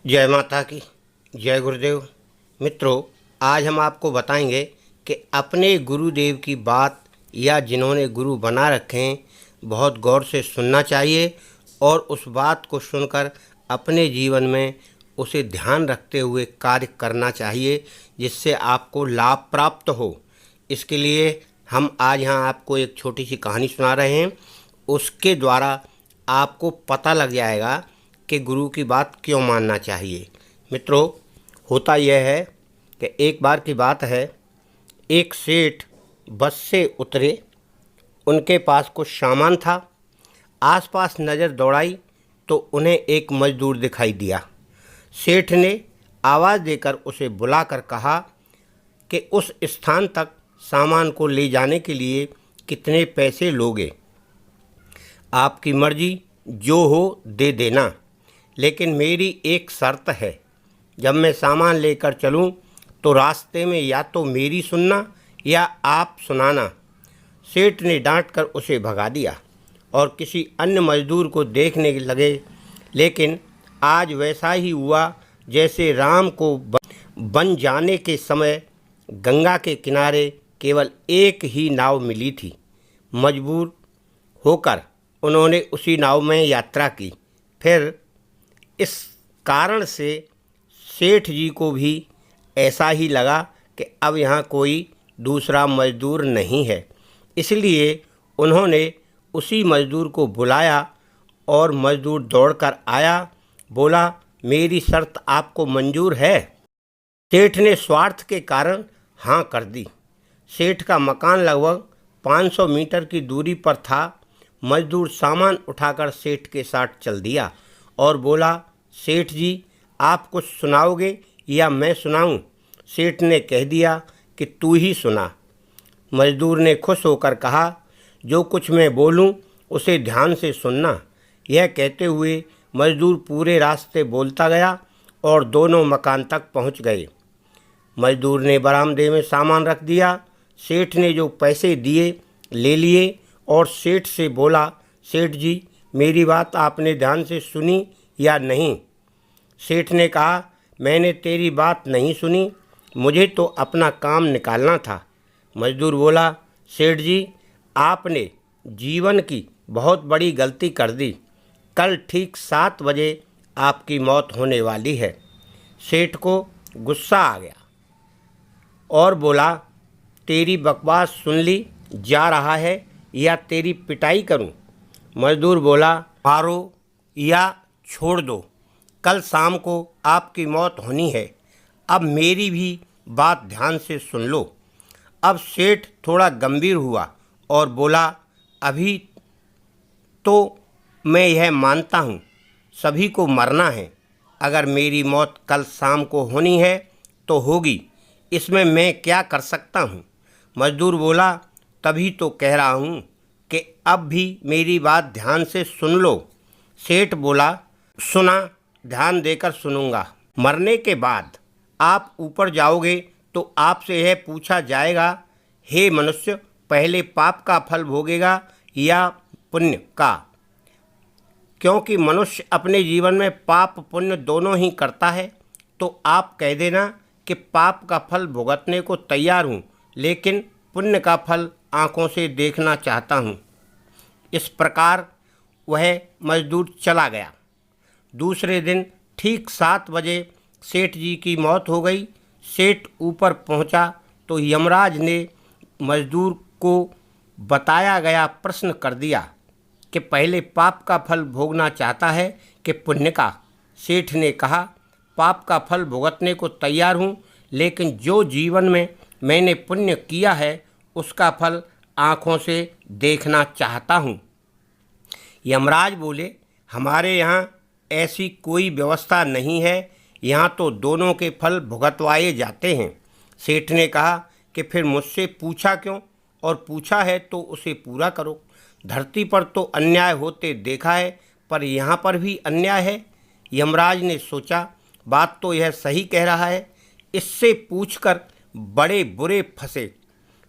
जय माता की। जय गुरुदेव। मित्रों, आज हम आपको बताएंगे कि अपने गुरुदेव की बात या जिन्होंने गुरु बना रखे हैं बहुत गौर से सुनना चाहिए और उस बात को सुनकर अपने जीवन में उसे ध्यान रखते हुए कार्य करना चाहिए, जिससे आपको लाभ प्राप्त हो। इसके लिए हम आज यहाँ आपको एक छोटी सी कहानी सुना रहे हैं। उसके द्वारा आपको पता लग जाएगा कि गुरु की बात क्यों मानना चाहिए। मित्रों, होता यह है कि एक बार की बात है, एक सेठ बस से उतरे। उनके पास कुछ सामान था। आसपास नज़र दौड़ाई तो उन्हें एक मजदूर दिखाई दिया। सेठ ने आवाज़ देकर उसे बुलाकर कहा कि उस स्थान तक सामान को ले जाने के लिए कितने पैसे लोगे। आपकी मर्जी, जो हो दे देना, लेकिन मेरी एक शर्त है। जब मैं सामान लेकर चलूं तो रास्ते में या तो मेरी सुनना या आप सुनाना। सेठ ने डांट कर उसे भगा दिया और किसी अन्य मजदूर को देखने लगे। लेकिन आज वैसा ही हुआ जैसे राम को बन जाने के समय गंगा के किनारे केवल एक ही नाव मिली थी। मजबूर होकर उन्होंने उसी नाव में यात्रा की। फिर इस कारण से सेठ जी को भी ऐसा ही लगा कि अब यहाँ कोई दूसरा मजदूर नहीं है। इसलिए उन्होंने उसी मजदूर को बुलाया और मजदूर दौड़कर आया। बोला, मेरी शर्त आपको मंजूर है। सेठ ने स्वार्थ के कारण हाँ कर दी। सेठ का मकान लगभग 500 मीटर की दूरी पर था। मजदूर सामान उठाकर सेठ के साथ चल दिया और बोला, सेठ जी, आप कुछ सुनाओगे या मैं सुनाऊं? सेठ ने कह दिया कि तू ही सुना। मजदूर ने खुश होकर कहा, जो कुछ मैं बोलूं उसे ध्यान से सुनना। यह कहते हुए मजदूर पूरे रास्ते बोलता गया और दोनों मकान तक पहुंच गए। मजदूर ने बरामदे में सामान रख दिया। सेठ ने जो पैसे दिए ले लिए और सेठ से बोला, सेठ जी, मेरी बात आपने ध्यान से सुनी या नहीं? सेठ ने कहा, मैंने तेरी बात नहीं सुनी, मुझे तो अपना काम निकालना था। मजदूर बोला, सेठ जी, आपने जीवन की बहुत बड़ी गलती कर दी। कल ठीक 7 बजे आपकी मौत होने वाली है। सेठ को गुस्सा आ गया और बोला, तेरी बकवास सुन ली जा रहा है या तेरी पिटाई करूं? मजदूर बोला, मारो या छोड़ दो, कल शाम को आपकी मौत होनी है। अब मेरी भी बात ध्यान से सुन लो। अब सेठ थोड़ा गंभीर हुआ और बोला, अभी तो मैं यह मानता हूँ सभी को मरना है। अगर मेरी मौत कल शाम को होनी है तो होगी, इसमें मैं क्या कर सकता हूँ? मजदूर बोला, तभी तो कह रहा हूँ कि अब भी मेरी बात ध्यान से सुन लो। सेठ बोला, सुना, ध्यान देकर सुनूंगा। मरने के बाद आप ऊपर जाओगे तो आपसे यह पूछा जाएगा, हे मनुष्य, पहले पाप का फल भोगेगा या पुण्य का? क्योंकि मनुष्य अपने जीवन में पाप पुण्य दोनों ही करता है। तो आप कह देना कि पाप का फल भुगतने को तैयार हूँ, लेकिन पुण्य का फल आँखों से देखना चाहता हूँ। इस प्रकार वह मजदूर चला गया। दूसरे दिन ठीक 7 बजे सेठ जी की मौत हो गई। सेठ ऊपर पहुंचा तो यमराज ने मजदूर को बताया गया प्रश्न कर दिया कि पहले पाप का फल भोगना चाहता है कि पुण्य का? सेठ ने कहा, पाप का फल भुगतने को तैयार हूँ, लेकिन जो जीवन में मैंने पुण्य किया है उसका फल आँखों से देखना चाहता हूँ। यमराज बोले, हमारे यहाँ ऐसी कोई व्यवस्था नहीं है, यहाँ तो दोनों के फल भुगतवाए जाते हैं। सेठ ने कहा कि फिर मुझसे पूछा क्यों? और पूछा है तो उसे पूरा करो। धरती पर तो अन्याय होते देखा है, पर यहाँ पर भी अन्याय है। यमराज ने सोचा, बात तो यह सही कह रहा है, इससे पूछकर बड़े बुरे फंसे।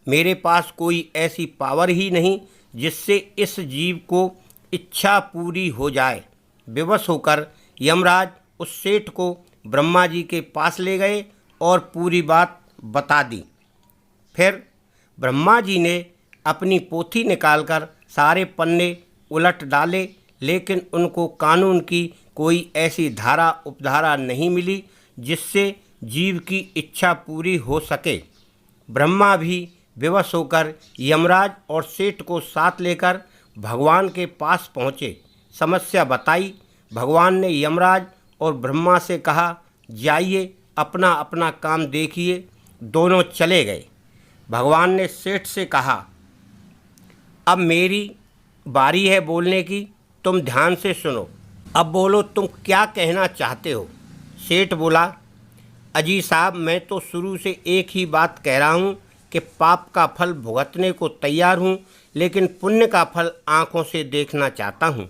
मेरे पास कोई ऐसी पावर ही नहीं जिससे इस जीव को इच्छा पूरी हो जाए। विवश होकर यमराज उस सेठ को ब्रह्मा जी के पास ले गए और पूरी बात बता दी। फिर ब्रह्मा जी ने अपनी पोथी निकालकर सारे पन्ने उलट डाले, लेकिन उनको कानून की कोई ऐसी धारा उपधारा नहीं मिली जिससे जीव की इच्छा पूरी हो सके। ब्रह्मा भी विवश होकर यमराज और सेठ को साथ लेकर भगवान के पास पहुँचे। समस्या बताई। भगवान ने यमराज और ब्रह्मा से कहा, जाइए अपना अपना काम देखिए। दोनों चले गए। भगवान ने सेठ से कहा, अब मेरी बारी है बोलने की, तुम ध्यान से सुनो। अब बोलो, तुम क्या कहना चाहते हो। सेठ बोला, अजी साहब, मैं तो शुरू से एक ही बात कह रहा हूँ कि पाप का फल भुगतने को तैयार हूँ, लेकिन पुण्य का फल आँखों से देखना चाहता हूँ।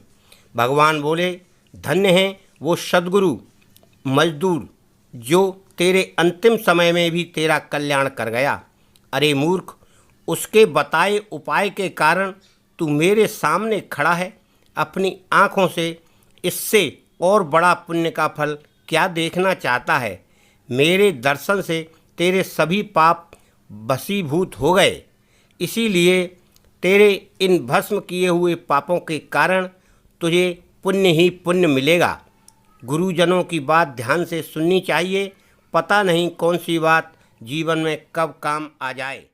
भगवान बोले, धन्य है वो सद्गुरु मजदूर जो तेरे अंतिम समय में भी तेरा कल्याण कर गया। अरे मूर्ख, उसके बताए उपाय के कारण तू मेरे सामने खड़ा है। अपनी आँखों से इससे और बड़ा पुण्य का फल क्या देखना चाहता है। मेरे दर्शन से तेरे सभी पाप भस्मीभूत हो गए, इसीलिए तेरे इन भस्म किए हुए पापों के कारण तुझे पुण्य ही पुण्य मिलेगा। गुरुजनों की बात ध्यान से सुननी चाहिए। पता नहीं कौन सी बात जीवन में कब काम आ जाए।